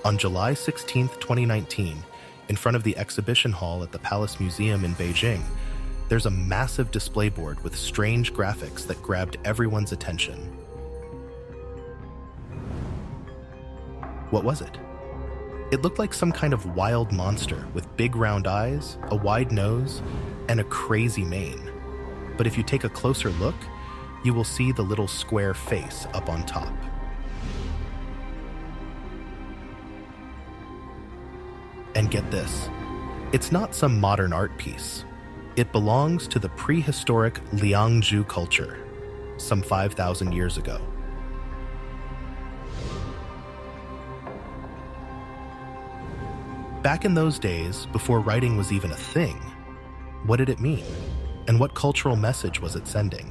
On July 16, 2019, in front of the exhibition hall at the Palace Museum in Beijing, there's a massive display board with strange graphics that grabbed everyone's attention. What was it? It looked like some kind of wild monster with big round eyes, a wide nose, and a crazy mane. But if you take a closer look, you will see the little square face up on top. And get this, it's not some modern art piece. It belongs to the prehistoric Liangzhu culture, some 5,000 years ago. Back in those days, before writing was even a thing, what did it mean? And what cultural message was it sending?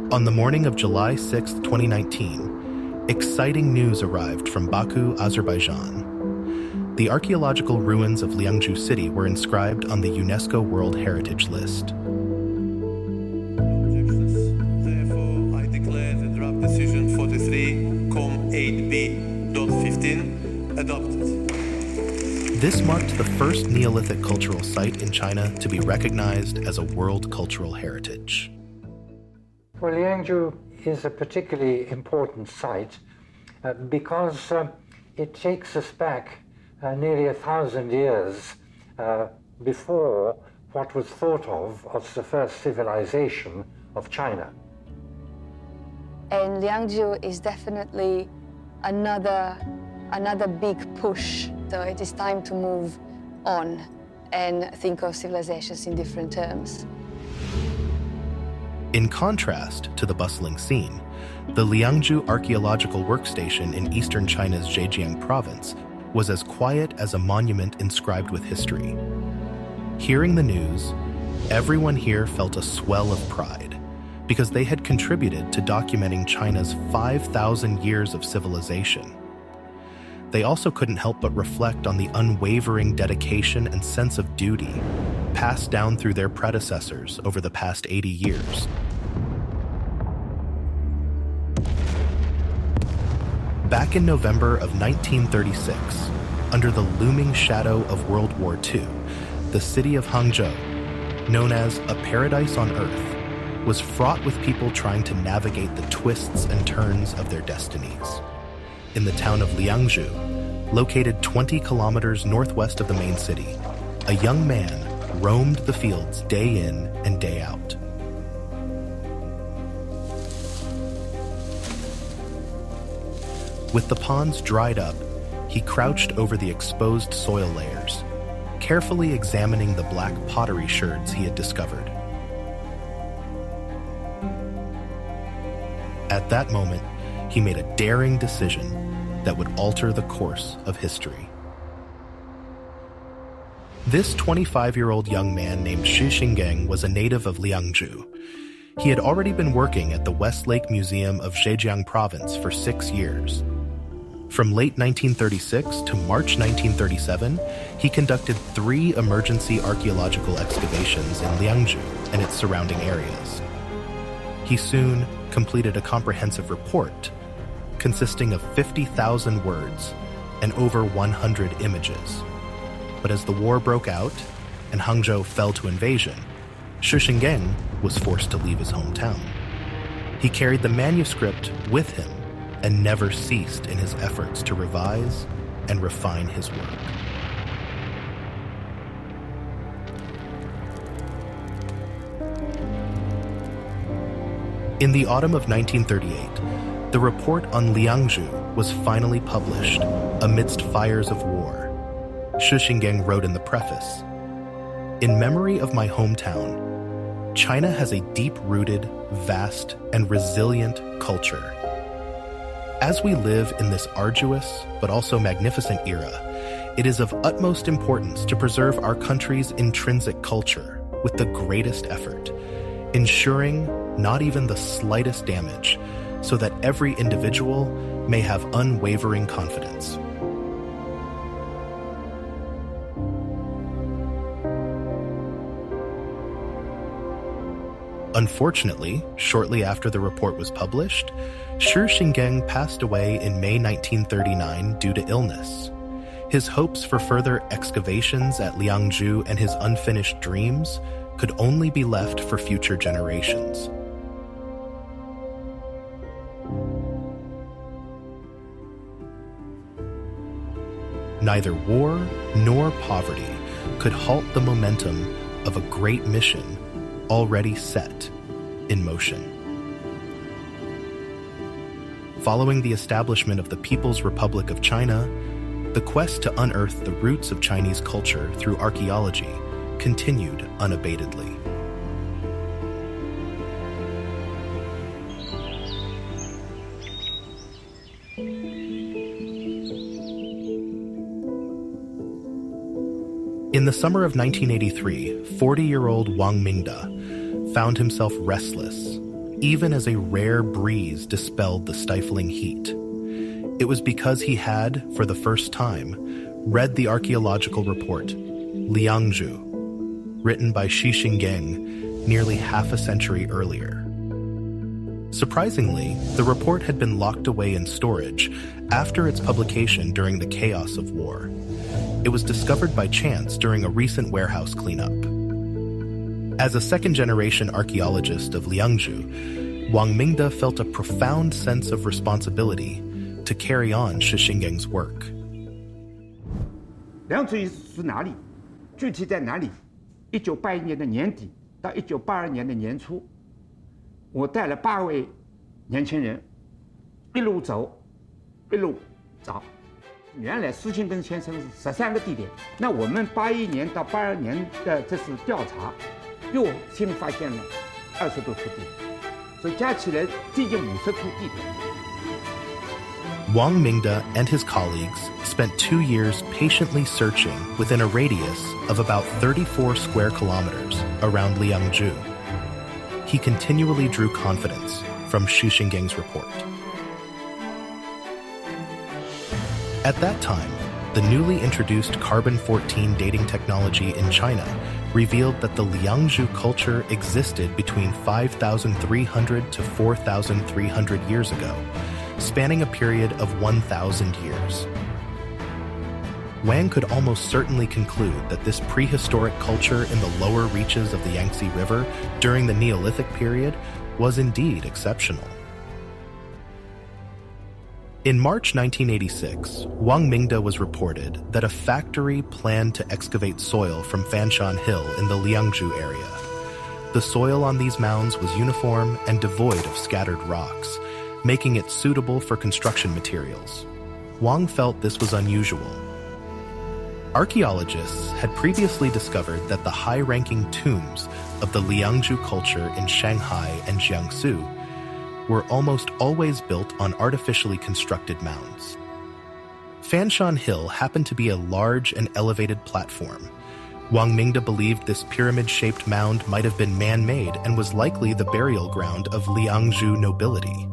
On the morning of July 6, 2019, exciting news arrived from Baku, Azerbaijan. The archaeological ruins of Liangzhu city were inscribed on the UNESCO World Heritage List. Therefore, I declare the draft decision 43-8B.15 adopted. This marked the first Neolithic cultural site in China to be recognized as a World Cultural Heritage. Well, Liangzhu is a particularly important site because it takes us back nearly 1,000 years before what was thought of as the first civilization of China. And Liangzhu is definitely another big push. So it is time to move on and think of civilizations in different terms. In contrast to the bustling scene, the Liangzhu Archaeological Workstation in eastern China's Zhejiang province was as quiet as a monument inscribed with history. Hearing the news, everyone here felt a swell of pride because they had contributed to documenting China's 5,000 years of civilization. They also couldn't help but reflect on the unwavering dedication and sense of duty passed down through their predecessors over the past 80 years. Back in November of 1936, under the looming shadow of World War II, the city of Hangzhou, known as a paradise on earth, was fraught with people trying to navigate the twists and turns of their destinies. In the town of Liangzhu, located 20 kilometers northwest of the main city, a young man roamed the fields day in and day out. With the ponds dried up, he crouched over the exposed soil layers, carefully examining the black pottery sherds he had discovered. At that moment, he made a daring decision that would alter the course of history. This 25-year-old young man named Xu Xingeng was a native of Liangzhu. He had already been working at the Westlake Museum of Zhejiang Province for 6 years. From late 1936 to March 1937, he conducted 3 emergency archaeological excavations in Liangzhu and its surrounding areas. He soon completed a comprehensive report consisting of 50,000 words and over 100 images. But as the war broke out and Hangzhou fell to invasion, Xu Xingeng was forced to leave his hometown. He carried the manuscript with him and never ceased in his efforts to revise and refine his work. In the autumn of 1938, the report on Liangzhu was finally published amidst fires of war. Shi Xinggang wrote in the preface, "In memory of my hometown, China has a deep-rooted, vast, and resilient culture. As we live in this arduous but also magnificent era, it is of utmost importance to preserve our country's intrinsic culture with the greatest effort, ensuring not even the slightest damage, so that every individual may have unwavering confidence." Unfortunately, shortly after the report was published, Shi Xinggang passed away in May 1939 due to illness. His hopes for further excavations at Liangzhu and his unfinished dreams could only be left for future generations. Neither war nor poverty could halt the momentum of a great mission already set in motion. Following the establishment of the People's Republic of China, the quest to unearth the roots of Chinese culture through archaeology continued unabatedly. In the summer of 1983, 40-year-old Wang Mingda found himself restless, even as a rare breeze dispelled the stifling heat. It was because he had, for the first time, read the archaeological report, Liangzhu, written by Shi Xinggang nearly half a century earlier. Surprisingly, the report had been locked away in storage after its publication during the chaos of war. It was discovered by chance during a recent warehouse cleanup. As a second-generation archaeologist of Liangzhu, Wang Mingda felt a profound sense of responsibility to carry on Shi Xinggang's work. 良渚是哪里？具体在哪里？1981年的年底到1982年的年初，我带了8位年轻人，一路走，一路找。原来施信根先生是13个地点，那我们81年到82年的这次调查，又新发现了20多处地点，所以加起来接近50处地点。Wang Mingda and his colleagues spent 2 years patiently searching within a radius of about 34 square kilometers around Liangzhu. He continually drew confidence from Shi Xinggang's report. At that time, the newly introduced carbon-14 dating technology in China revealed that the Liangzhu culture existed between 5,300 to 4,300 years ago, spanning a period of 1,000 years. Wang could almost certainly conclude that this prehistoric culture in the lower reaches of the Yangtze River during the Neolithic period was indeed exceptional. In March 1986, Wang Mingda was reported that a factory planned to excavate soil from Fanshan Hill in the Liangzhu area. The soil on these mounds was uniform and devoid of scattered rocks, making it suitable for construction materials. Wang felt this was unusual. Archaeologists had previously discovered that the high-ranking tombs of the Liangzhu culture in Shanghai and Jiangsu were almost always built on artificially constructed mounds. Fanshan Hill happened to be a large and elevated platform. Wang Mingda believed this pyramid-shaped mound might have been man-made and was likely the burial ground of Liangzhu nobility.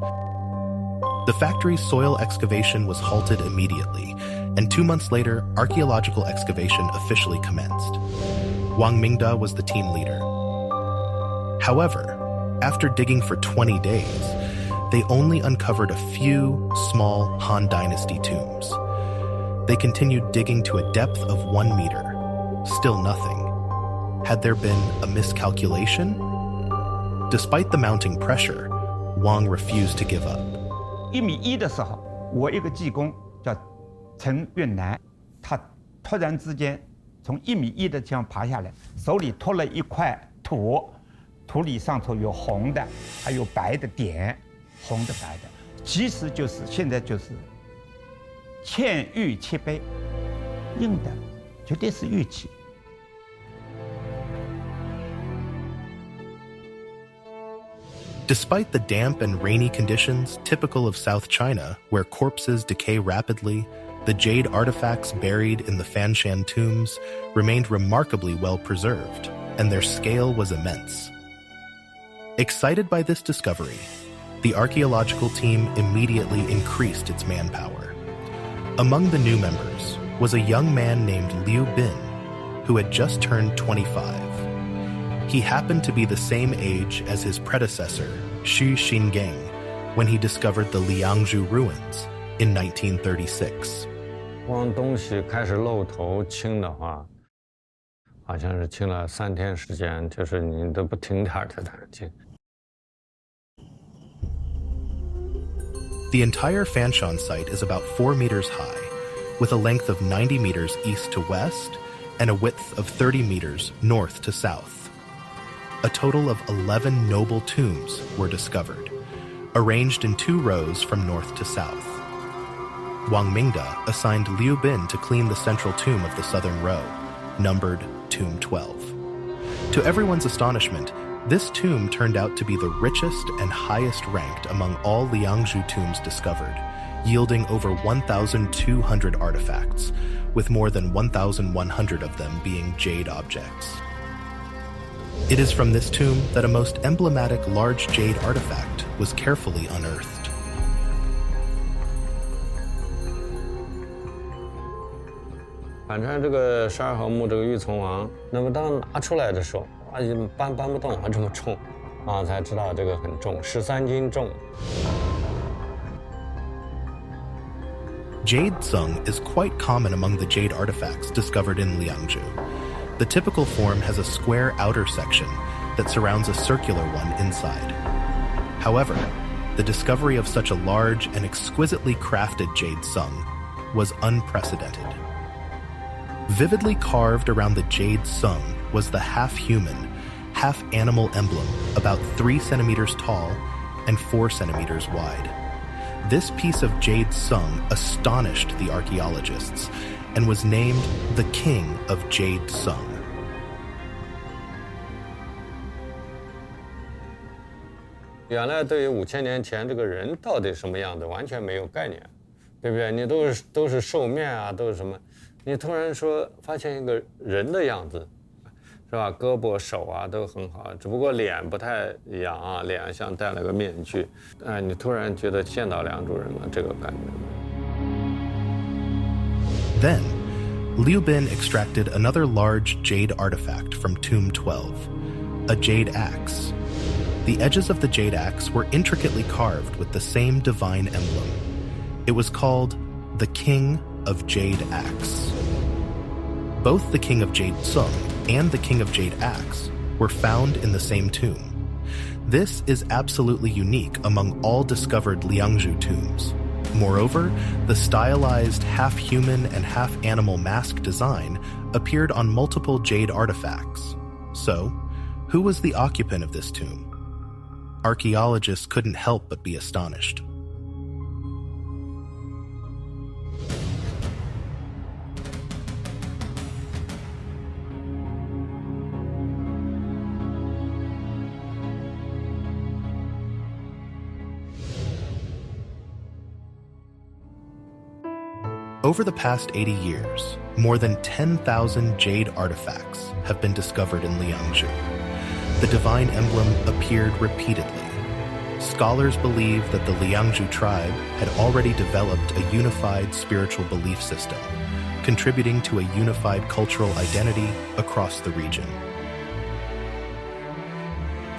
The factory's soil excavation was halted immediately, and 2 months later, archaeological excavation officially commenced. Wang Mingda was the team leader. However, after digging for 20 days, they only uncovered a few small Han Dynasty tombs. They continued digging to a depth of 1 meter. Still nothing. Had there been a miscalculation? Despite the mounting pressure, Wang refused to give up. 1.1米的时候，我一个技工叫陈运南，他突然之间从1.1米的地方爬下来，手里托了一块土，土里上头有红的，还有白的点，红的白的，其实现在就是嵌玉器杯，硬的，绝对是玉器。Despite the damp and rainy conditions typical of South China, where corpses decay rapidly, the jade artifacts buried in the Fanshan tombs remained remarkably well preserved, and their scale was immense. Excited by this discovery, the archaeological team immediately increased its manpower. Among the new members was a young man named Liu Bin, who had just turned 25. He happened to be the same age as his predecessor, Xu Xingeng, when he discovered the Liangzhu ruins in 1936. 往东西开始露头清的话，好像是清了3天时间，就是你都不停点的在那清。The entire Fanshan site is about 4 meters high, with a length of 90 meters east to west and a width of 30 meters north to south. A total of 11 noble tombs were discovered, arranged in 2 rows from north to south. Wang Mingda assigned Liu Bin to clean the central tomb of the southern row, numbered Tomb 12. To everyone's astonishment, this tomb turned out to be the richest and highest ranked among all Liangzhu tombs discovered, yielding over 1,200 artifacts, with more than 1,100 of them being jade objects. It is from this tomb that a most emblematic large jade artifact was carefully unearthed. 反正这个12号墓这个玉琮王，那么当拿出来的时候，啊，搬不动啊，这么重，啊，才知道这个很重，13斤重。Jade sung is quite common among the jade artifacts discovered in Liangzhu. The typical form has a square outer section that surrounds a circular one inside. However, the discovery of such a large and exquisitely crafted jade sung was unprecedented. Vividly carved around the jade sung was the half-human, half-animal emblem about 3 centimeters tall and 4 centimeters wide. This piece of jade sung astonished the archaeologists and was named the King of Jade Sung. 原来对于5000年前这个人到底什么样子完全没有概念，对不对？你都是兽面啊，都是什么？你突然说发现一个人的样子，是吧？胳膊手啊都很好，只不过脸不太一样啊，脸像戴了个面具。你突然觉得见到良渚人了，这个感觉。Then, Liu Bin extracted another large jade artifact from Tomb 12, a jade axe. The edges of the jade axe were intricately carved with the same divine emblem. It was called the King of Jade Axe. Both the King of Jade Sung and the King of Jade Axe were found in the same tomb. This is absolutely unique among all discovered Liangzhu tombs. Moreover, the stylized half-human and half-animal mask design appeared on multiple jade artifacts. So, who was the occupant of this tomb? Archaeologists couldn't help but be astonished. Over the past 80 years, more than 10,000 jade artifacts have been discovered in Liangzhu. The divine emblem appeared repeatedly. Scholars believe that the Liangzhu tribe had already developed a unified spiritual belief system, contributing to a unified cultural identity across the region.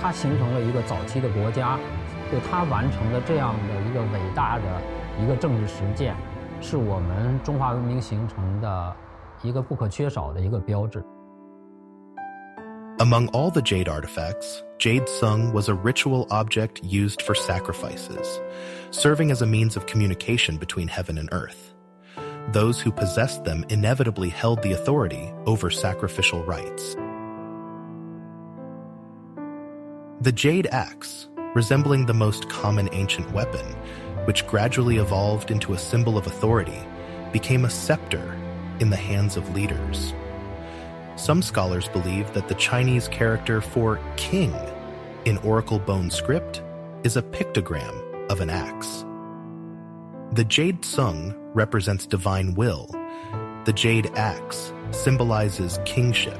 它形成了一个早期的国家，就它完成了这样的一个伟大的一个政治实践。是我们中华文明形成的一个不可缺少的一个标志。Among all the jade artifacts, jade sung was a ritual object used for sacrifices, serving as a means of communication between heaven and earth. Those who possessed them inevitably held the authority over sacrificial rites. The jade axe, resembling the most common ancient weapon, which gradually evolved into a symbol of authority, became a scepter in the hands of leaders. Some scholars believe that the Chinese character for king in oracle bone script is a pictogram of an axe. The jade sung represents divine will, the jade axe symbolizes kingship,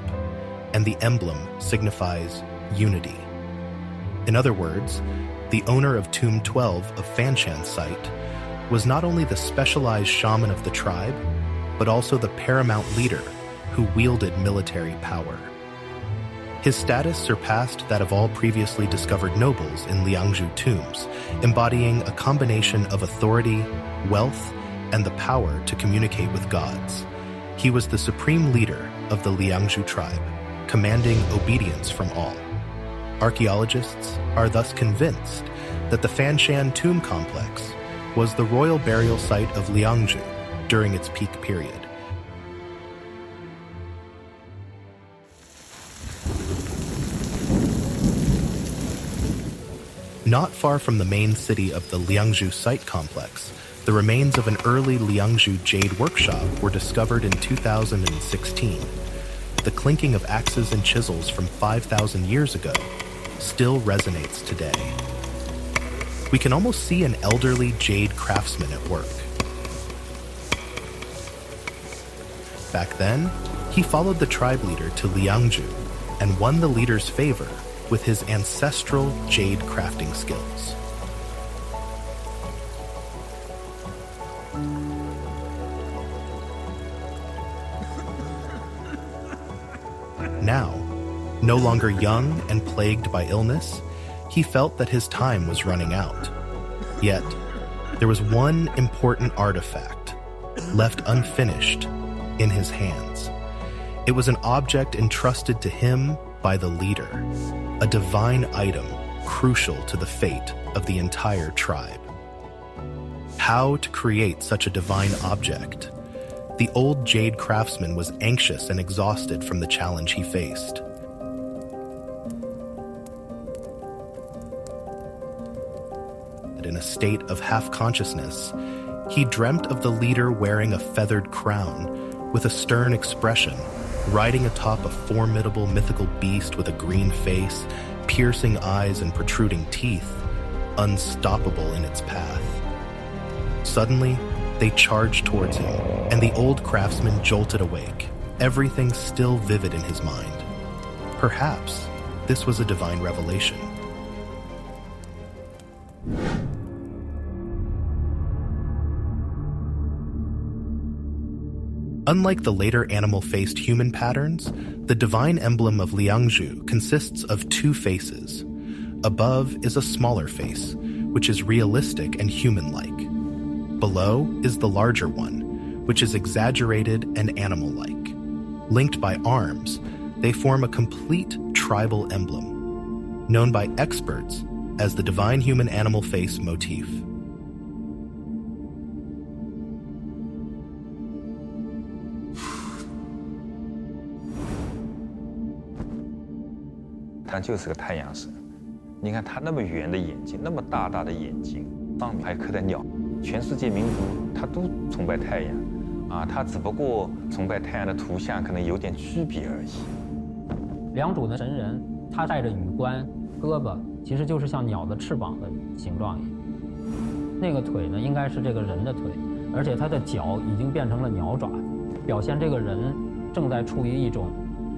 and the emblem signifies unity. In other words, the owner of Tomb 12 of Fanshan site was not only the specialized shaman of the tribe, but also the paramount leader who wielded military power. His status surpassed that of all previously discovered nobles in Liangzhu tombs, embodying a combination of authority, wealth, and the power to communicate with gods. He was the supreme leader of the Liangzhu tribe, commanding obedience from all. Archaeologists are thus convinced that the Fanshan tomb complex was the royal burial site of Liangzhu during its peak period. Not far from the main city of the Liangzhu site complex, the remains of an early Liangzhu jade workshop were discovered in 2016. The clinking of axes and chisels from 5,000 years ago still resonates today. We can almost see an elderly jade craftsman at work. Back then, he followed the tribe leader to Liangzhu and won the leader's favor with his ancestral jade crafting skills. Now, no longer young and plagued by illness, he felt that his time was running out. Yet, there was one important artifact left unfinished in his hands. It was an object entrusted to him by the leader, a divine item crucial to the fate of the entire tribe. How to create such a divine object? The old jade craftsman was anxious and exhausted from the challenge he faced. In a state of half-consciousness, he dreamt of the leader wearing a feathered crown with a stern expression, riding atop a formidable mythical beast with a green face, piercing eyes and protruding teeth, unstoppable in its path. Suddenly, they charged towards him, and the old craftsman jolted awake, everything still vivid in his mind. Perhaps this was a divine revelation. Unlike the later animal-faced human patterns, the divine emblem of Liangzhu consists of two faces. Above is a smaller face, which is realistic and human-like. Below is the larger one, which is exaggerated and animal-like. Linked by arms, they form a complete tribal emblem, known by experts as the divine human-animal face motif.它就是个太阳神，你看它那么圆的眼睛，那么大大的眼睛，上面还刻的鸟，全世界民族它都崇拜太阳，啊，它只不过崇拜太阳的图像可能有点区别而已。良渚的神人，他带着羽冠，胳膊其实就是像鸟的翅膀的形状一样，那个腿呢应该是这个人的腿，而且他的脚已经变成了鸟爪子，表现这个人正在处于一种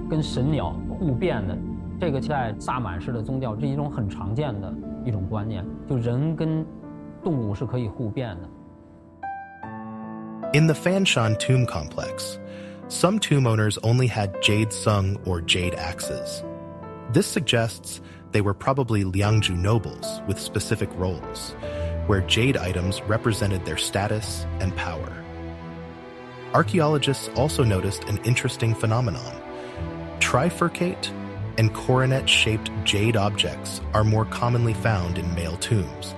跟神鸟互变的。这个在萨满式的宗教是一种很常见的一种观念，就人跟动物是可以互变的。In the Fanshan tomb complex, some tomb owners only had jade sung or jade axes. This suggests they were probably Liangzhu nobles with specific roles, where jade items represented their status and power. Archaeologists also noticed an interesting phenomenon. Trifurcate and coronet-shaped jade objects are more commonly found in male tombs,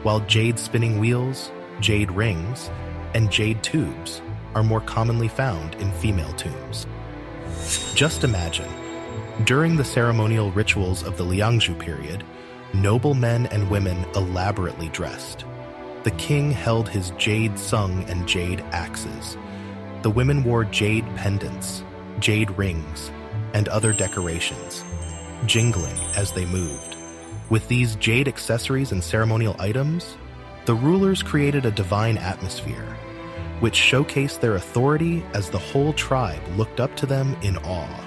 while jade spinning wheels, jade rings, and jade tubes are more commonly found in female tombs. Just imagine, During the ceremonial rituals of the Liangzhu period, noble men and women elaborately dressed. The king held his jade sung and jade axes. The women wore jade pendants, jade rings, and other decorations, jingling as they moved. With these jade accessories and ceremonial items, the rulers created a divine atmosphere, which showcased their authority as the whole tribe looked up to them in awe.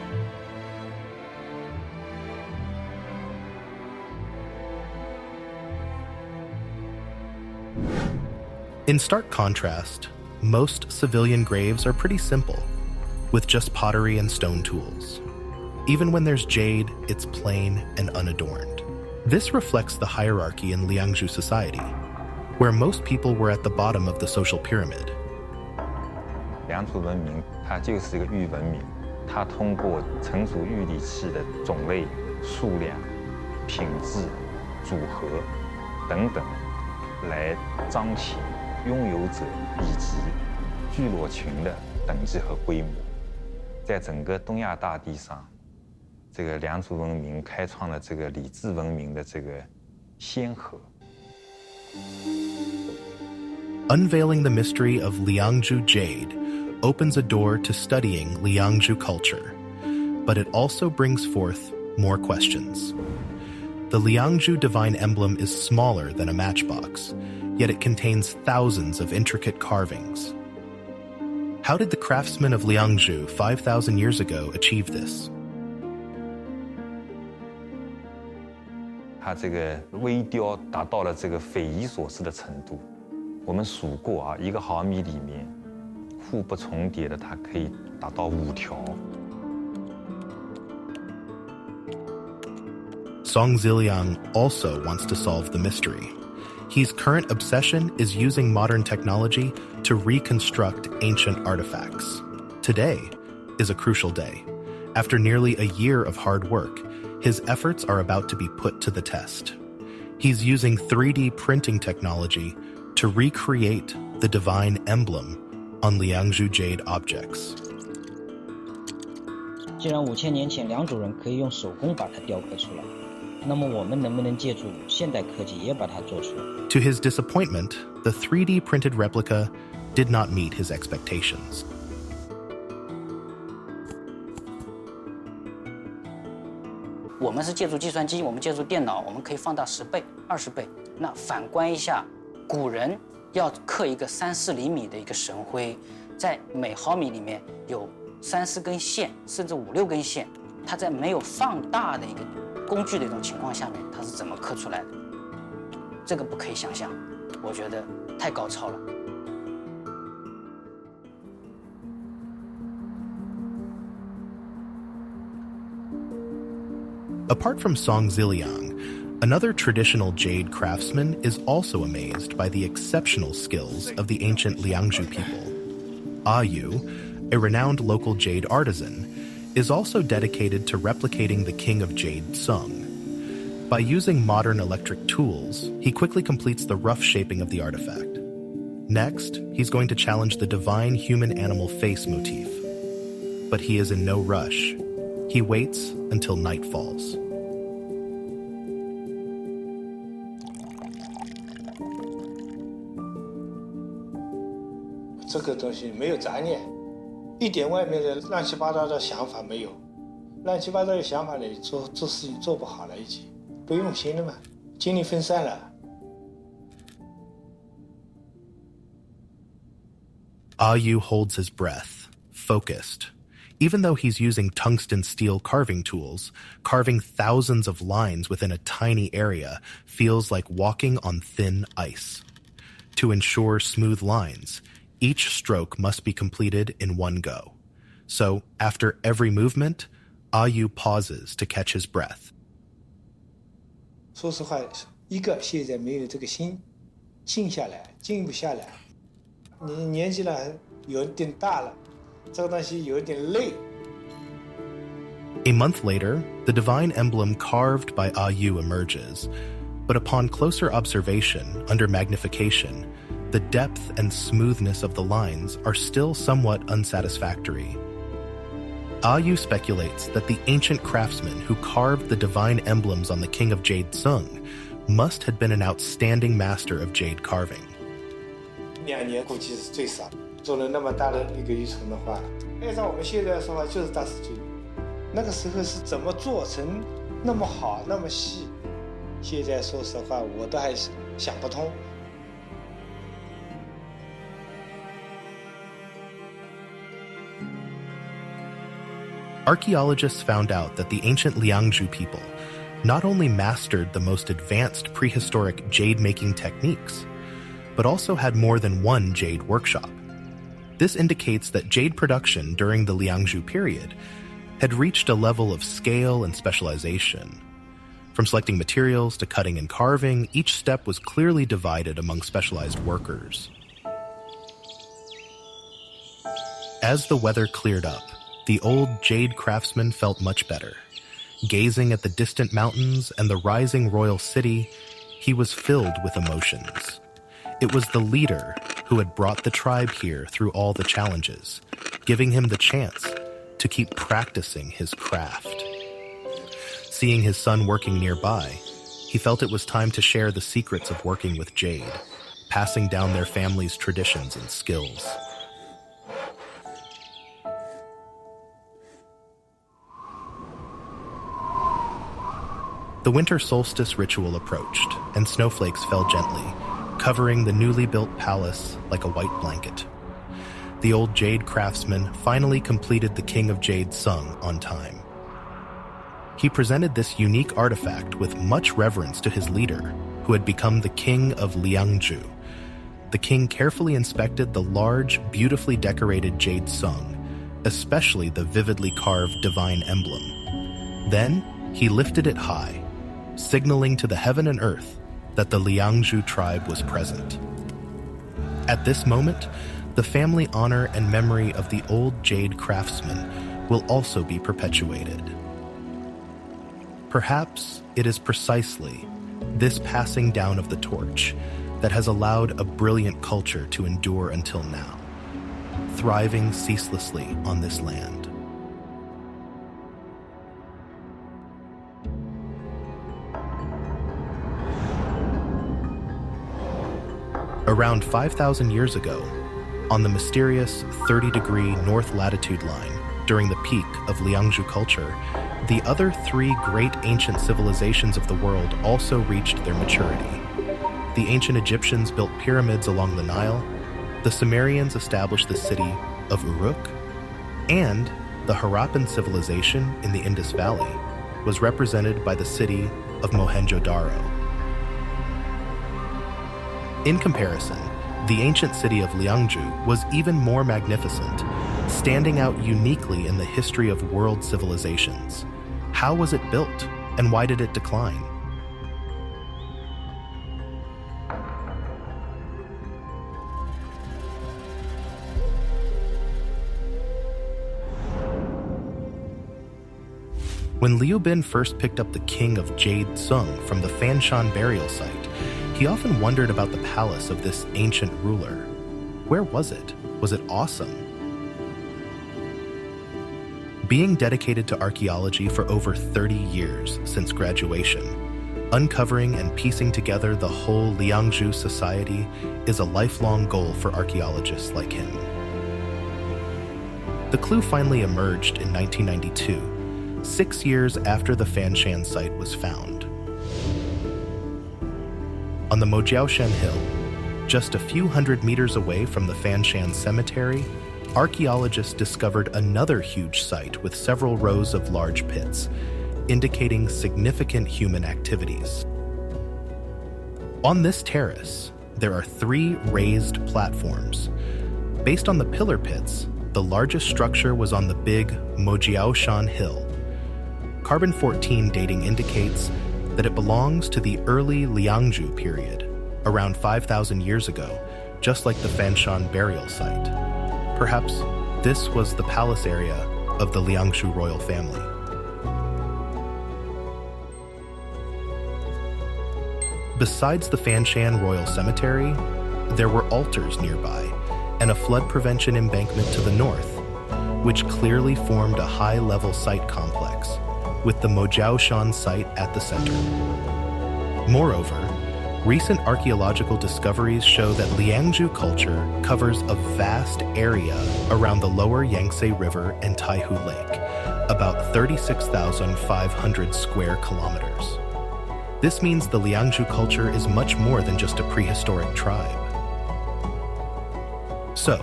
In stark contrast, most civilian graves are pretty simple, with just pottery and stone tools. Even when there's jade, it's plain and unadorned. This reflects the hierarchy in Liangzhu society, where most people were at the bottom of the social pyramid. 良渚文明它就是一个玉文明，它通过成熟玉礼器的种类、数量、品质、组合等等，来彰显拥有者以及聚落群的等级和规模。在整个东亚大地上，这个良渚文明开创了这个礼制文明的这个先河。Unveiling the mystery of Liangzhu jade opens a door to studying Liangzhu culture, but it also brings forth more questions. The Liangzhu divine emblem is smaller than a matchbox, yet it contains thousands of intricate carvings. How did the craftsmen of Liangzhu 5,000 years ago achieve this? 它这个微雕达到了这个匪夷所思的程度。我们数过啊，1毫米里面互不重叠的，它可以达到5条。Song Ziliang also wants to solve the mystery. His current obsession is using modern technology to reconstruct ancient artifacts. Today is a crucial day. After nearly a year of hard work, his efforts are about to be put to the test. He's using 3D printing technology to recreate the divine emblem on Liangzhu jade objects. 既然5000年前良渚人可以用手工把它雕刻出来，那么我们能不能借助现代科技也把它做出来？ To his disappointment, the 3D printed replica did not meet his expectations. 我们是借助计算机，我们借助电脑，我们可以放大10倍、20倍。那反观一下，古人要刻一个3、4厘米的一个神徽，在每毫米里面有3、4根线，甚至5、6根线，它在没有放大的一个工具的一种情况下面，它是怎么刻出来的？这个不可以想象，我觉得太高超了。 Apart from Song Ziliang, another traditional jade craftsman is also amazed by the exceptional skills of the ancient Liangzhu people. Yu, a renowned local jade artisan, is also dedicated to replicating the king of jade Sung. By using modern electric tools, he quickly completes the rough shaping of the artifact. Next, he's going to challenge the divine human-animal face motif. But he is in no rush. He waits until night falls. 这个东西没有杂念，一点外面的乱七八糟的想法没有，乱七八糟的想法呢，做事情做不好了，已经不用心了嘛，精力分散了。Yu holds his breath, focused. Even though he's using tungsten steel carving tools, carving thousands of lines within a tiny area feels like walking on thin ice. To ensure smooth lines, each stroke must be completed in one go. So, after every movement, Yu pauses to catch his breath. 说实话，一个现在没有这个心，静下来，静不下来。你年纪了，有点大了。 这个东西有点累。 A month later, the divine emblem carved by Yu emerges, but upon closer observation, under magnification, the depth and smoothness of the lines are still somewhat unsatisfactory. Yu speculates that the ancient craftsman who carved the divine emblems on the king of Jade Sung must have been an outstanding master of jade carving. 2年估计是最少，做了那么大的一个鱼虫的话，按照我们现在的说法就是大师级。那个时候是怎么做成那么好、那么细？现在说实话，我都还想不通。Archaeologists found out that the ancient Liangzhu people not only mastered the most advanced prehistoric jade-making techniques, but also had more than one jade workshop. This indicates that jade production during the Liangzhu period had reached a level of scale and specialization. From selecting materials to cutting and carving, each step was clearly divided among specialized workers. As the weather cleared up, the old jade craftsman felt much better. Gazing at the distant mountains and the rising royal city, he was filled with emotions. It was the leader who had brought the tribe here through all the challenges, giving him the chance to keep practicing his craft. Seeing his son working nearby, he felt it was time to share the secrets of working with jade, passing down their family's traditions and skills. The winter solstice ritual approached, and snowflakes fell gently, covering the newly built palace like a white blanket. The old jade craftsman finally completed the King of Jade Sung on time. He presented this unique artifact with much reverence to his leader, who had become the King of Liangzhu. The king carefully inspected the large, beautifully decorated Jade Sung, especially the vividly carved divine emblem. Then, he lifted it high, signaling to the heaven and earth that the Liangzhu tribe was present. At this moment, the family honor and memory of the old jade craftsman will also be perpetuated. Perhaps it is precisely this passing down of the torch that has allowed a brilliant culture to endure until now, thriving ceaselessly on this land. Around 5,000 years ago, on the mysterious 30-degree north latitude line during the peak of Liangzhu culture, the other three great ancient civilizations of the world also reached their maturity. The ancient Egyptians built pyramids along the Nile, the Sumerians established the city of Uruk, and the Harappan civilization in the Indus Valley was represented by the city of Mohenjo-Daro. In comparison, the ancient city of Liangzhu was even more magnificent, standing out uniquely in the history of world civilizations. How was it built, and why did it decline? When Liu Bin first picked up the King of Jade Sung from the Fanshan burial site, he often wondered about the palace of this ancient ruler. Where was it? Was it awesome? Being dedicated to archaeology for over 30 years since graduation, uncovering and piecing together the whole Liangzhu society is a lifelong goal for archaeologists like him. The clue finally emerged in 1992, 6 years after the Fanshan site was found. On the Mojiaoshan Hill, just a few hundred meters away from the Fanshan Cemetery, archaeologists discovered another huge site with several rows of large pits, indicating significant human activities. On this terrace, there are 3 raised platforms. Based on the pillar pits, the largest structure was on the big Mojiaoshan Hill. Carbon-14 dating indicates that it belongs to the early Liangzhu period, around 5,000 years ago, just like the Fanshan burial site. Perhaps this was the palace area of the Liangzhu royal family. Besides the Fanshan Royal Cemetery, there were altars nearby and a flood prevention embankment to the north, which clearly formed a high-level site complex, with the Mojiaoshan site at the center. Moreover, recent archaeological discoveries show that Liangzhu culture covers a vast area around the lower Yangtze River and Taihu Lake, about 36,500 square kilometers. This means the Liangzhu culture is much more than just a prehistoric tribe. So,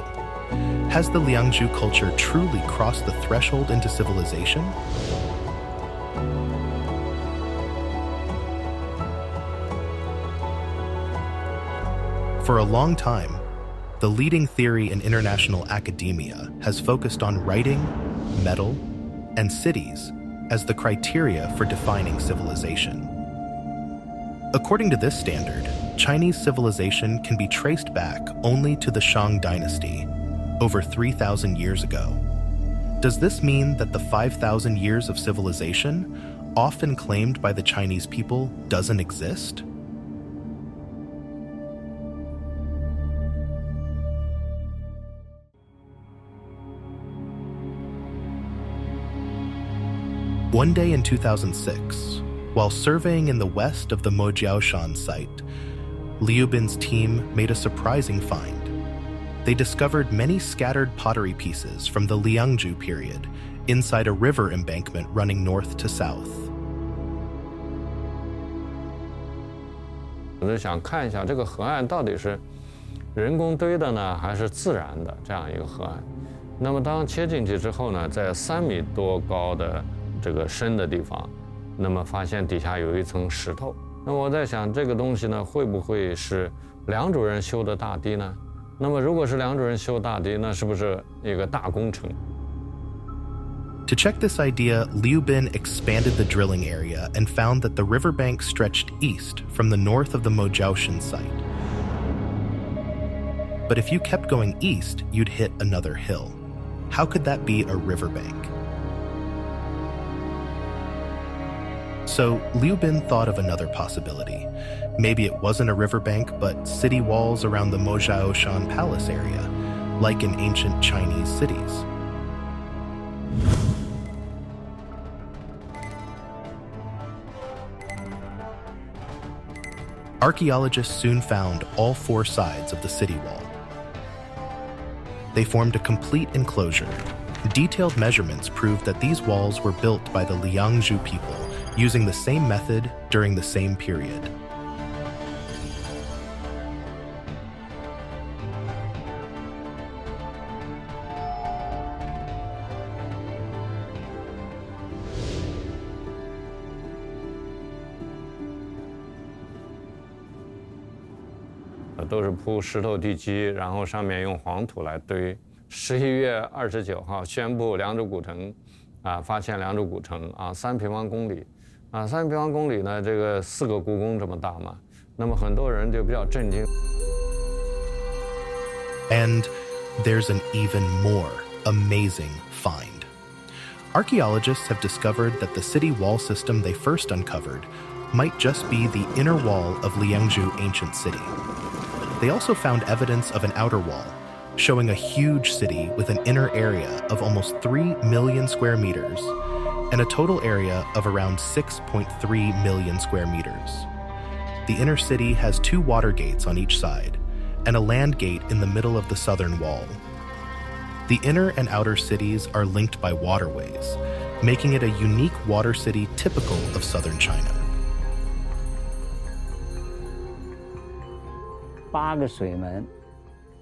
has the Liangzhu culture truly crossed the threshold into civilization? For a long time, the leading theory in international academia has focused on writing, metal, and cities as the criteria for defining civilization. According to this standard, Chinese civilization can be traced back only to the Shang dynasty, over 3,000 years ago. Does this mean that the 5,000 years of civilization, often claimed by the Chinese people, doesn't exist? One day in 2006, while surveying in the west of the Mojiaoshan site, Liu Bin's team made a surprising find. They discovered many scattered pottery pieces from the Liangzhu period inside a river embankment running north to south. 我就想看一下这个河岸到底是人工堆的呢，还是自然的这样一个河岸。那么当切进去之后呢，在3米多高的这个深的地方，那么发现底下有一层石头。那么我在想，这个东西呢，会不会是良渚人修的大堤呢？那么如果是良渚人修大堤，那是不是一个大工程？ To check this idea, Liu Bin expanded the drilling area and found that the riverbank stretched east from the north of the Mojiaoshan site. But if you kept going east, you'd hit another hill. How could that be a riverbank? So Liu Bin thought of another possibility. Maybe it wasn't a riverbank, but city walls around the Mojiaoshan Palace area, like in ancient Chinese cities. Archaeologists soon found all 4 sides of the city wall. They formed a complete enclosure. Detailed measurements proved that these walls were built by the Liangzhu people using the same method during the same period. It 都是铺石头地基，然后上面用黄土来堆。11月29号宣布良渚古城，发现良渚古城3平方公里，3平方公里呢，这个4个故宫这么大嘛，那么很多人就比较震惊。And there's an even more amazing find. Archaeologists have discovered that the city wall system they first uncovered might just be the inner wall of Liangzhu ancient city. They also found evidence of an outer wall, showing a huge city with an inner area of almost 3 million square meters and a total area of around 6.3 million square meters. The inner city has 2 water gates on each side and a land gate in the middle of the southern wall. The inner and outer cities are linked by waterways, making it a unique water city typical of southern China. 8个水门，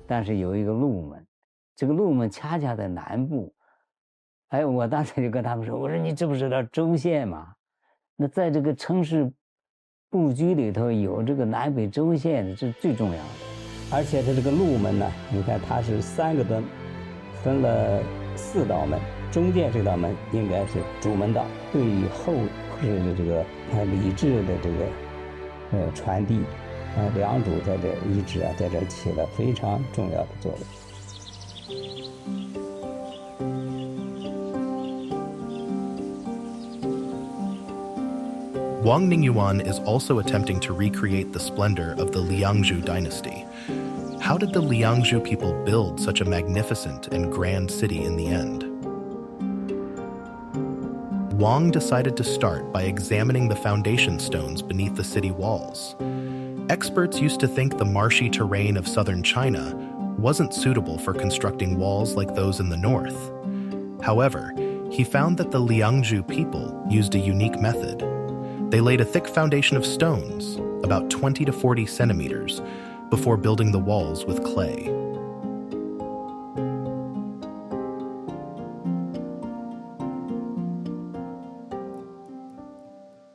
但是有一个路门，这个路门恰恰在南部。哎，我当时就跟他们说：“我说你知不知道州县嘛？那在这个城市布局里头有这个南北州县，这是最重要的。而且它这个路门呢，你看它是3个灯，分了4道门，中间这道门应该是主门道，对于后世的这个礼制的这个传递。” 良渚在这遗址在这起了非常重要的作用。Wang Ningyuan is also attempting to recreate the splendor of the Liangzhu dynasty. How did the Liangzhu people build such a magnificent and grand city in the end? Wang decided to start by examining the foundation stones beneath the city walls. Experts used to think the marshy terrain of southern China wasn't suitable for constructing walls like those in the north. However, he found that the Liangzhu people used a unique method. They laid a thick foundation of stones, about 20 to 40 centimeters, before building the walls with clay.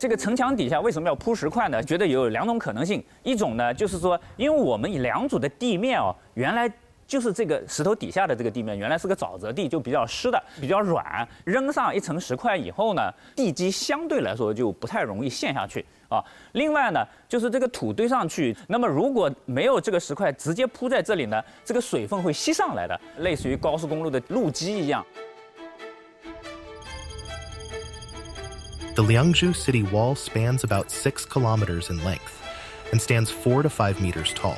这个城墙底下为什么要铺石块呢？觉得有两种可能性，一种呢就是说，因为我们2组的地面原来就是这个石头底下的这个地面原来是个沼泽地，就比较湿的，比较软，扔上一层石块以后呢，地基相对来说就不太容易陷下去啊。另外呢，就是这个土堆上去，那么如果没有这个石块直接铺在这里呢，这个水分会吸上来的，类似于高速公路的路基一样。 The Liangzhu city wall spans about 6 kilometers in length and stands 4 to 5 meters tall.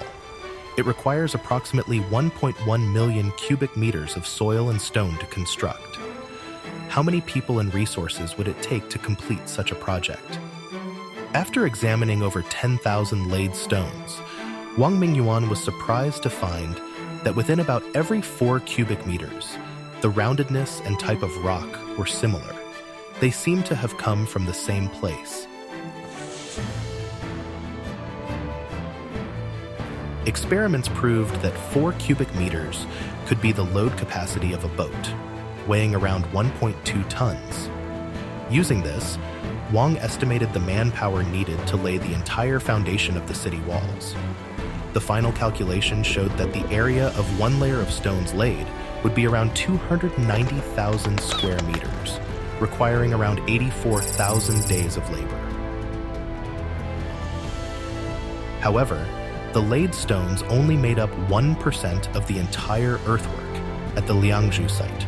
It requires approximately 1.1 million cubic meters of soil and stone to construct. How many people and resources would it take to complete such a project? After examining over 10,000 laid stones, Wang Mingyuan was surprised to find that within about every 4 cubic meters, the roundedness and type of rock were similar. They seem to have come from the same place. Experiments proved that 4 cubic meters could be the load capacity of a boat, weighing around 1.2 tons. Using this, Wang estimated the manpower needed to lay the entire foundation of the city walls. The final calculation showed that the area of one layer of stones laid would be around 290,000 square meters, requiring around 84,000 days of labor. However, the laid stones only made up 1% of the entire earthwork at the Liangzhu site.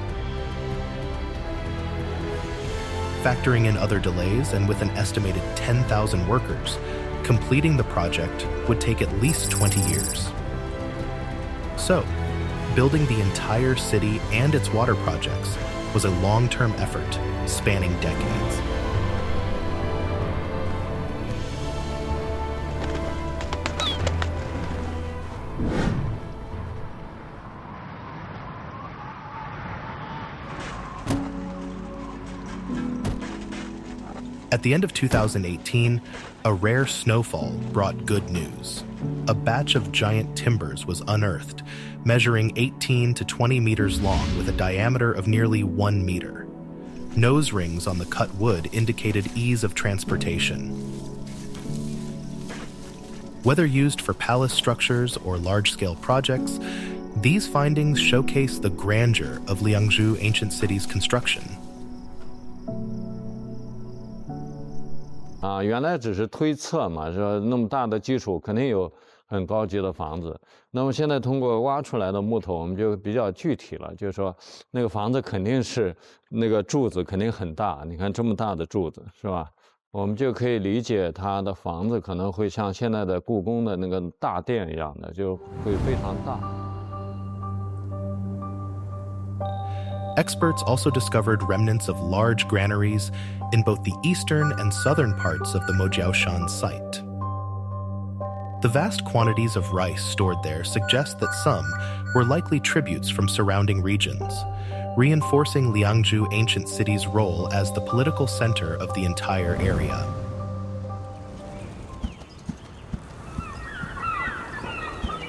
Factoring in other delays and with an estimated 10,000 workers, completing the project would take at least 20 years. So, building the entire city and its water projects was a long-term effort spanning decades. At the end of 2018, a rare snowfall brought good news. A batch of giant timbers was unearthed, measuring 18 to 20 meters long with a diameter of nearly 1 meter. Nose rings on the cut wood indicated ease of transportation. Whether used for palace structures or large-scale projects, these findings showcase the grandeur of Liangzhu ancient city's construction. 原来只是推测嘛，说那么大的基础肯定有很高级的房子。那么现在通过挖出来的木头，我们就比较具体了，就是说那个房子肯定是那个柱子肯定很大，你看这么大的柱子是吧？我们就可以理解它的房子可能会像现在的故宫的那个大殿一样的，就会非常大。 Experts also discovered remnants of large granaries in both the eastern and southern parts of the Mojiaoshan site. The vast quantities of rice stored there suggest that some were likely tributes from surrounding regions, reinforcing Liangzhu ancient city's role as the political center of the entire area.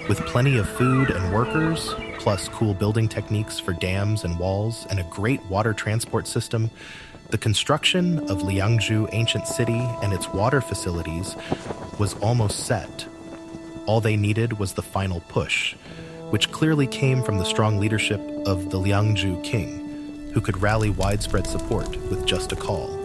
With plenty of food and workers, plus cool building techniques for dams and walls, and a great water transport system, the construction of Liangzhu ancient city and its water facilities was almost set. All they needed was the final push, which clearly came from the strong leadership of the Liangzhu king, who could rally widespread support with just a call.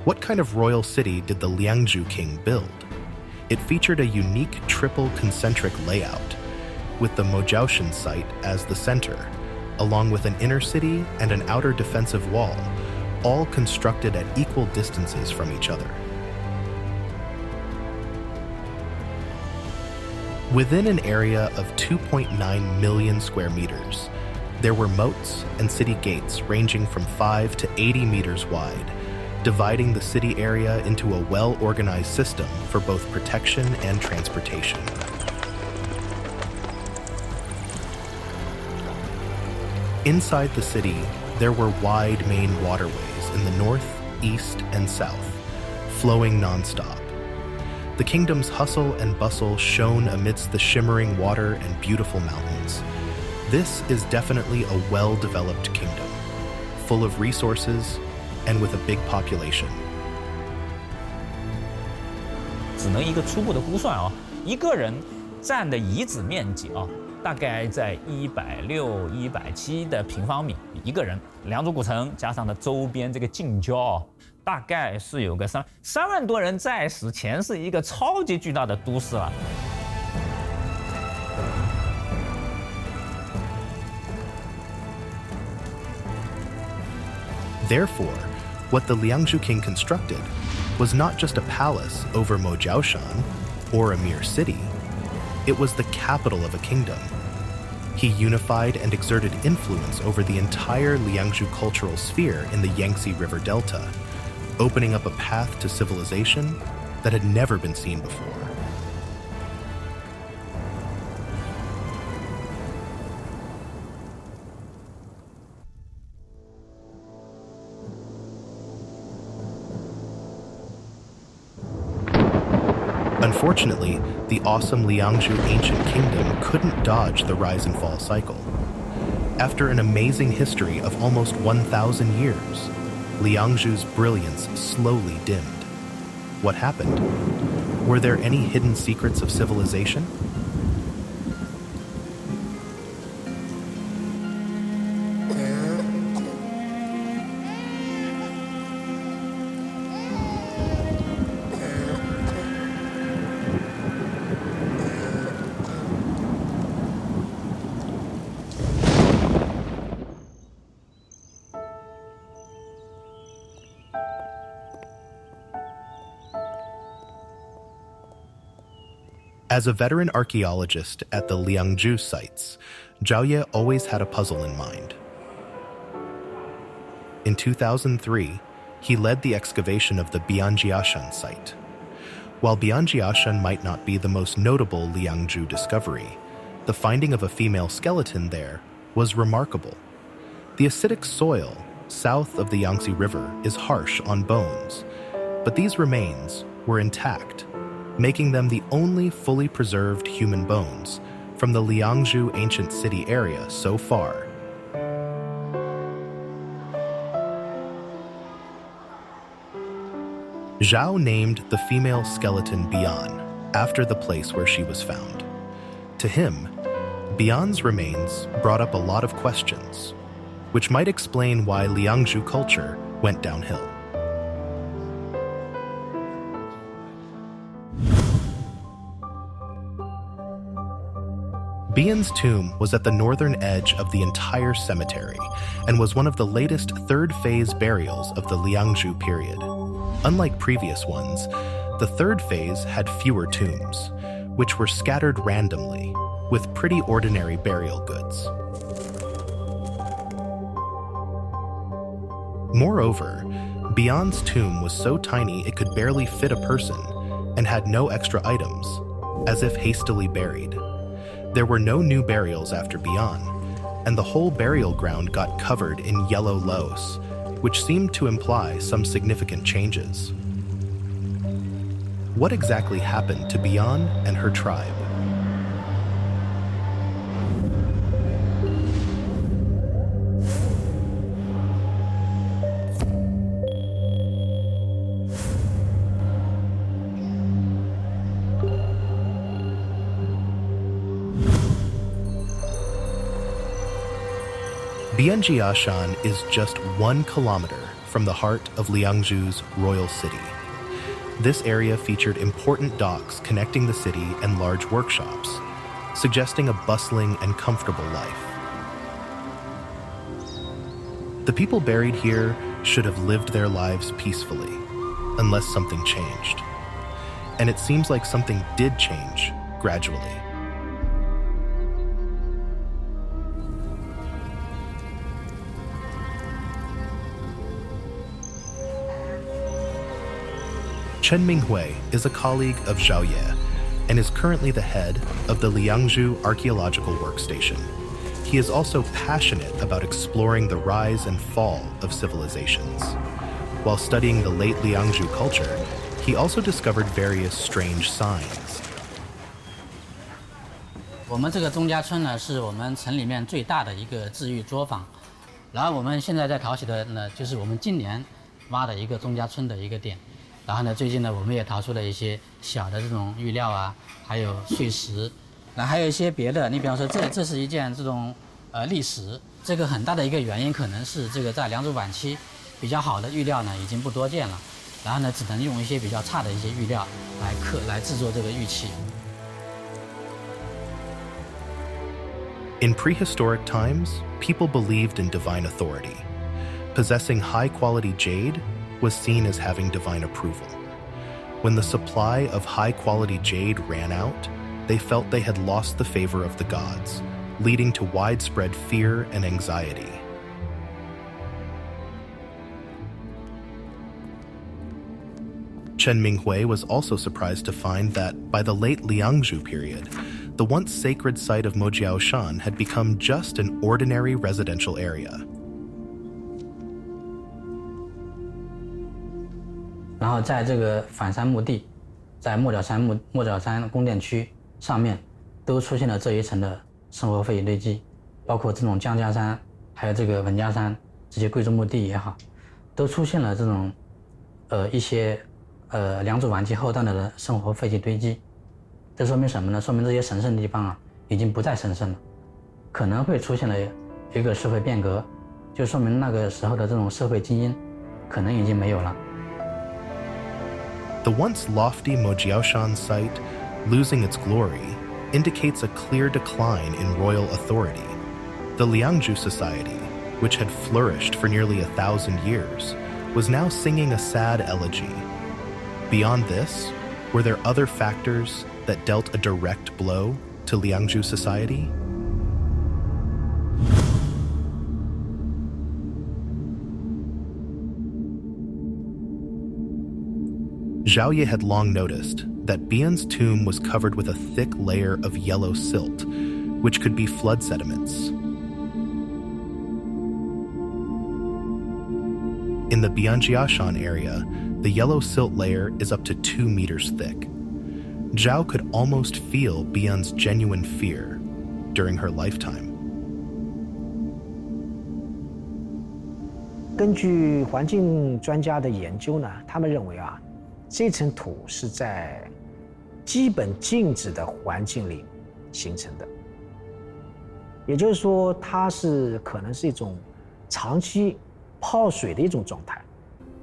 What kind of royal city did the Liangzhu king build? It featured a unique triple concentric layout, with the Mojiaoshan site as the center, along with an inner city and an outer defensive wall, all constructed at equal distances from each other. Within an area of 2.9 million square meters, there were moats and city gates ranging from 5 to 80 meters wide, dividing the city area into a well-organized system for both protection and transportation. Inside the city, there were wide main waterways in the north, east, and south, flowing nonstop. The kingdom's hustle and bustle shone amidst the shimmering water and beautiful mountains. This is definitely a well-developed kingdom, full of resources and with a big population. 只能一个初步的估算啊，一个人占的遗址面积啊，大概在160、170的平方米一个人。良渚古城加上的周边这个近郊啊，大概是有个3万多人在史前是一个超级巨大的都市了。Therefore, what the Liangzhu king constructed was not just a palace over Mojiaoshan or a mere city. It was the capital of a kingdom. He unified and exerted influence over the entire Liangzhu cultural sphere in the Yangtze River Delta, opening up a path to civilization that had never been seen before. Unfortunately, the awesome Liangzhu ancient kingdom couldn't dodge the rise and fall cycle. After an amazing history of almost 1,000 years, Liangzhu's brilliance slowly dimmed. What happened? Were there any hidden secrets of civilization? As a veteran archaeologist at the Liangzhu sites, Zhao Ye always had a puzzle in mind. In 2003, he led the excavation of the Bianjiashan site. While Bianjiashan might not be the most notable Liangzhu discovery, the finding of a female skeleton there was remarkable. The acidic soil south of the Yangtze River is harsh on bones, but these remains were intact, making them the only fully preserved human bones from the Liangzhu ancient city area so far. Zhao named the female skeleton Bian after the place where she was found. To him, Bian's remains brought up a lot of questions, which might explain why Liangzhu culture went downhill. Bian's tomb was at the northern edge of the entire cemetery and was one of the latest third-phase burials of the Liangzhu period. Unlike previous ones, the third phase had fewer tombs, which were scattered randomly, with pretty ordinary burial goods. Moreover, Bian's tomb was so tiny it could barely fit a person and had no extra items, as if hastily buried. There were no new burials after Bian, and the whole burial ground got covered in yellow loess, which seemed to imply some significant changes. What exactly happened to Bian and her tribe? Bianjiashan is just 1 kilometer from the heart of Liangzhu's royal city. This area featured important docks connecting the city and large workshops, suggesting a bustling and comfortable life. The people buried here should have lived their lives peacefully, unless something changed. And it seems like something did change gradually. Chen Minghui is a colleague of Zhao Ye and is currently the head of the Liangzhu Archaeological Workstation. He is also passionate about exploring the rise and fall of civilizations. While studying the late Liangzhu culture, he also discovered various strange signs. 我们这个钟家村呢，是我们城里面最大的一个治愈作坊。然后我们现在在淘起的呢，就是我们今年挖的一个钟家村的一个点。然后呢，最近呢，我们也淘出了一些小的这种玉料啊，还有碎石，然后还有一些别的。你比方说这是一件这种砾石，这个很大的一个原因可能是这个在良渚晚期比较好的玉料呢已经不多见了，然后呢只能用一些比较差的一些玉料来制作这个玉器。In prehistoric times, people believed in divine authority. Possessing high-quality jade was seen as having divine approval. When the supply of high-quality jade ran out, they felt they had lost the favor of the gods, leading to widespread fear and anxiety. Chen Minghui was also surprised to find that by the late Liangzhu period, the once sacred site of Mojiaoshan had become just an ordinary residential area. 然后在这个反山墓地，在莫角山宫殿区上面，都出现了这一层的生活废弃堆积，包括这种江家山，还有这个文家山这些贵族墓地也好，都出现了这种一些良渚晚期后段的生活废弃堆积。这说明什么呢？说明这些神圣的地方啊，已经不再神圣了，可能会出现了一个社会变革，就说明那个时候的这种社会精英可能已经没有了。The once lofty Mojiaoshan site, losing its glory, indicates a clear decline in royal authority. The Liangzhu society, which had flourished for nearly 1,000 years, was now singing a sad elegy. Beyond this, were there other factors that dealt a direct blow to Liangzhu society? Zhao Ye had long noticed that Bian's tomb was covered with a thick layer of yellow silt, which could be flood sediments. In the Bianjiashan area, the yellow silt layer is up to 2 meters thick. Zhao could almost feel Bian's genuine fear during her lifetime. 根据环境专家的研究呢，他们认为啊，这层土是在基本静止的环境里形成的，也就是说，它是可能是一种长期泡水的一种状态。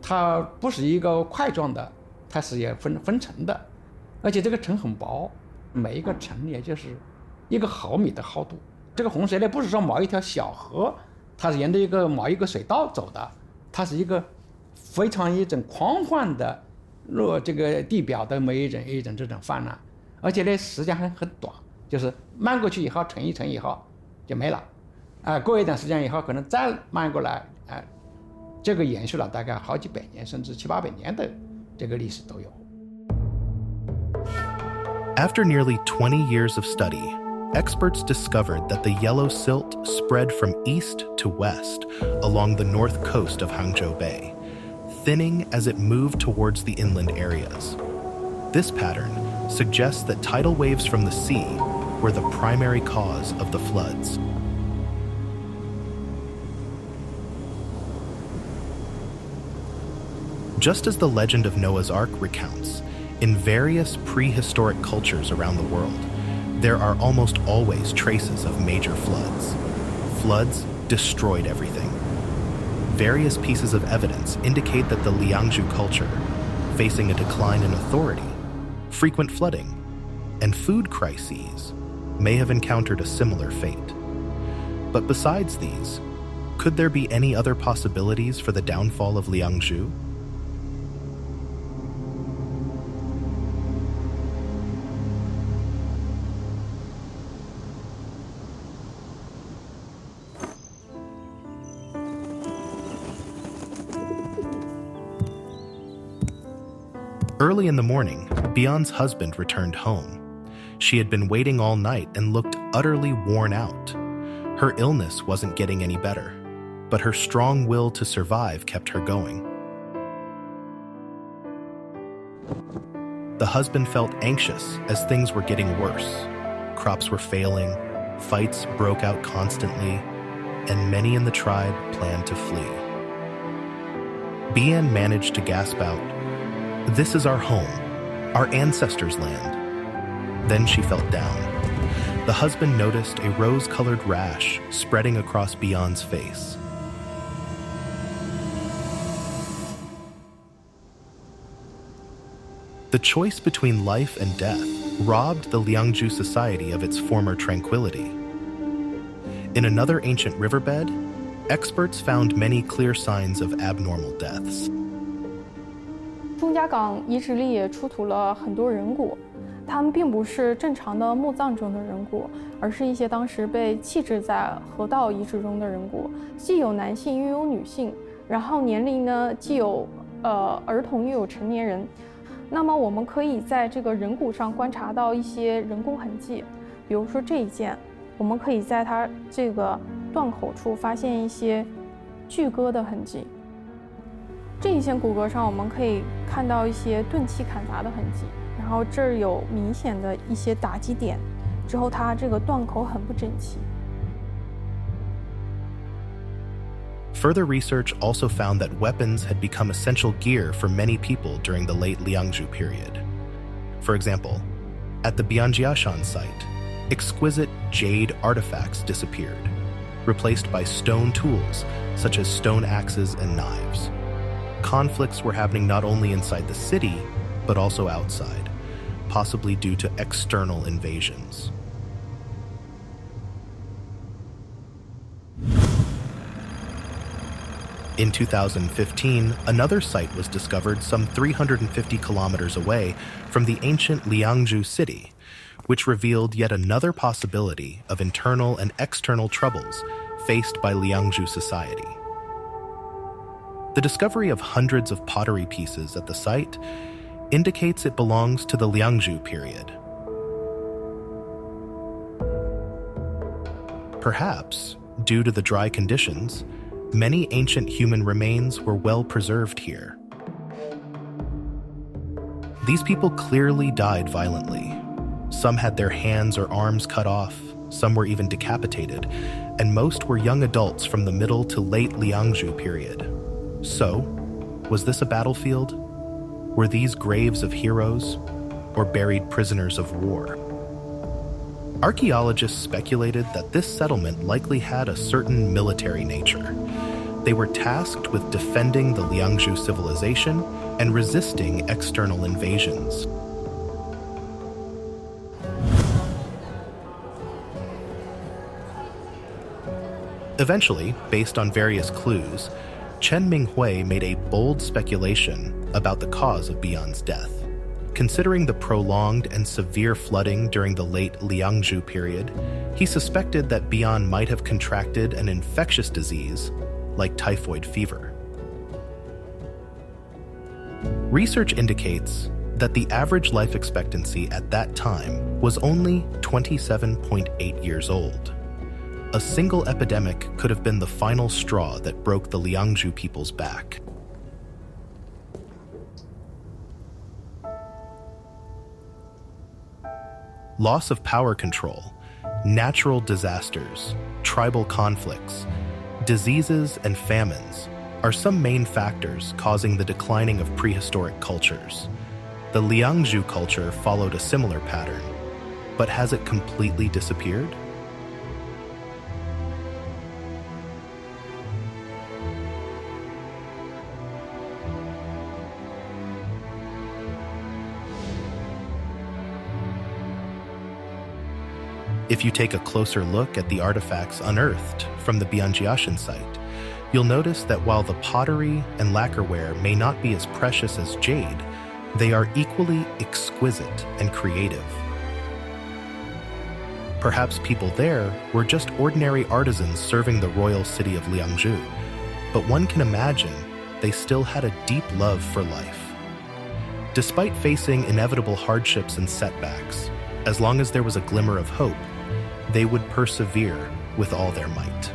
它不是一个块状的，它是也分层的，而且这个层很薄，每一个层也就是1毫米的厚度。这个洪水呢，不是说某一条小河，它是沿着某一个水道走的，它是一个非常一种宽泛的。这个地表的每一种这种泛滥，而且呢时间还很短，就是漫过去以后，层一层以后就没了，过一段时间以后可能再漫过来，这个延续了大概好几百年，甚至700-800年的这个历史都有。After nearly 20 years of study, experts discovered that the yellow silt spread from east to west along the north coast of Hangzhou Bay, thinning as it moved towards the inland areas. This pattern suggests that tidal waves from the sea were the primary cause of the floods. Just as the legend of Noah's Ark recounts, in various prehistoric cultures around the world, there are almost always traces of major floods. Floods destroyed everything. Various pieces of evidence indicate that the Liangzhu culture, facing a decline in authority, frequent flooding, and food crises, may have encountered a similar fate. But besides these, could there be any other possibilities for the downfall of Liangzhu? Early in the morning, Bian's husband returned home. She had been waiting all night and looked utterly worn out. Her illness wasn't getting any better, but her strong will to survive kept her going. The husband felt anxious as things were getting worse. Crops were failing, fights broke out constantly, and many in the tribe planned to flee. Bian managed to gasp out, "This is our home, our ancestors' land." Then she felt down. The husband noticed a rose-colored rash spreading across Bian's face. The choice between life and death robbed the Liangzhu society of its former tranquility. In another ancient riverbed, experts found many clear signs of abnormal deaths. 钟家港遗址里也出土了很多人骨，他们并不是正常的墓葬中的人骨，而是一些当时被弃置在河道遗址中的人骨，既有男性又有女性，然后年龄呢既有儿童又有成年人。那么我们可以在这个人骨上观察到一些人工痕迹，比如说这一件，我们可以在它这个断口处发现一些锯割的痕迹。这一件骨骼上我们可以看到一些钝器砍砸的痕迹，然后这儿有明显的一些打击点，之后它这个断口很不整齐。Further research also found that weapons had become essential gear for many people during the late Liangzhu period. For example, at the Bianjiashan site, exquisite jade artifacts disappeared, replaced by stone tools such as stone axes and knives. Conflicts were happening not only inside the city, but also outside, possibly due to external invasions. In 2015, another site was discovered some 350 kilometers away from the ancient Liangzhu city, which revealed yet another possibility of internal and external troubles faced by Liangzhu society. The discovery of hundreds of pottery pieces at the site indicates it belongs to the Liangzhu period. Perhaps, due to the dry conditions, many ancient human remains were well preserved here. These people clearly died violently. Some had their hands or arms cut off, some were even decapitated, and most were young adults from the middle to late Liangzhu period. So, was this a battlefield? Were these graves of heroes or buried prisoners of war? Archaeologists speculated that this settlement likely had a certain military nature. They were tasked with defending the Liangzhu civilization and resisting external invasions. Eventually, based on various clues, Chen Minghui made a bold speculation about the cause of Bian's death. Considering the prolonged and severe flooding during the late Liangzhu period, he suspected that Bian might have contracted an infectious disease like typhoid fever. Research indicates that the average life expectancy at that time was only 27.8 years old. A single epidemic could have been the final straw that broke the Liangzhu people's back. Loss of power control, natural disasters, tribal conflicts, diseases, and famines are some main factors causing the declining of prehistoric cultures. The Liangzhu culture followed a similar pattern, but has it completely disappeared? If you take a closer look at the artifacts unearthed from the Bianjiashan site, you'll notice that while the pottery and lacquerware may not be as precious as jade, they are equally exquisite and creative. Perhaps people there were just ordinary artisans serving the royal city of Liangzhu, but one can imagine they still had a deep love for life. Despite facing inevitable hardships and setbacks, as long as there was a glimmer of hope, they would persevere with all their might.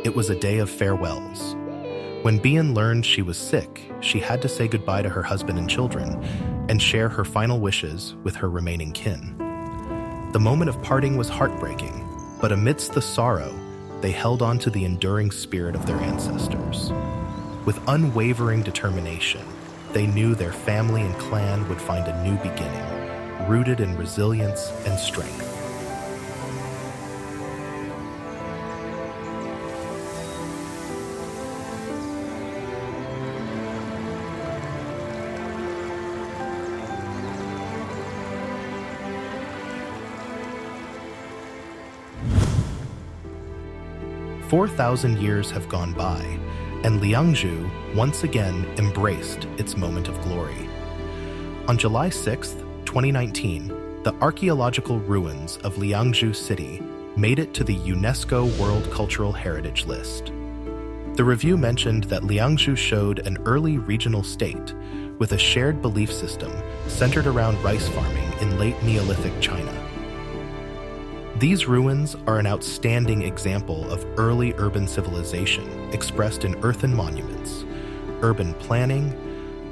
It was a day of farewells. When Bian learned she was sick, she had to say goodbye to her husband and children and share her final wishes with her remaining kin. The moment of parting was heartbreaking, but amidst the sorrow, they held on to the enduring spirit of their ancestors. With unwavering determination, they knew their family and clan would find a new beginning, rooted in resilience and strength. "4,000 years have gone by, and Liangzhu once again embraced its moment of glory. On July 6, 2019, the archaeological ruins of Liangzhu City made it to the UNESCO World Cultural Heritage List. The review mentioned that Liangzhu showed an early regional state with a shared belief system centered around rice farming in late Neolithic China. These ruins are an outstanding example of early urban civilization expressed in earthen monuments, urban planning,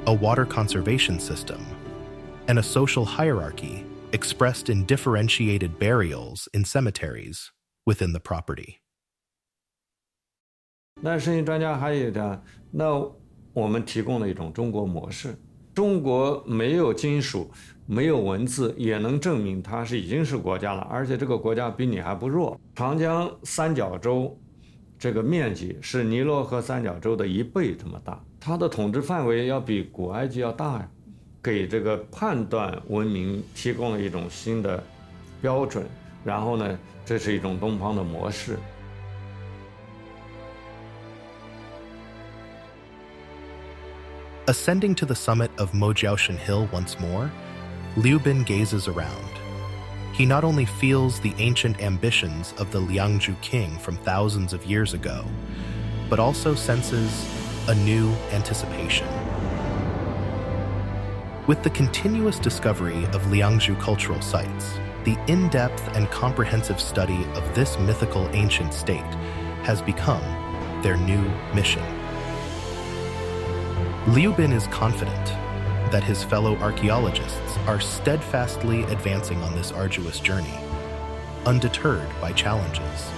a water conservation system, and a social hierarchy expressed in differentiated burials in cemeteries within the property." 那申遗专家还有的，那我们提供了一种中国模式。中国没有金属，没有文字，也能证明它已经是国家了，而且这个国家比你还不弱。长江三角洲这个面积是尼罗河三角洲的1倍这么大，它的统治范围要比古埃及要大呀，给这个判断文明提供了一种新的标准。然后呢，这是一种东方的模式。Ascending to the summit of Mojiaoshan Hill once more, Liu Bin gazes around. He not only feels the ancient ambitions of the Liangzhu king from thousands of years ago, but also senses a new anticipation. With the continuous discovery of Liangzhu cultural sites, the in-depth and comprehensive study of this mythical ancient state has become their new mission. Liu Bin is confident that his fellow archaeologists are steadfastly advancing on this arduous journey, undeterred by challenges.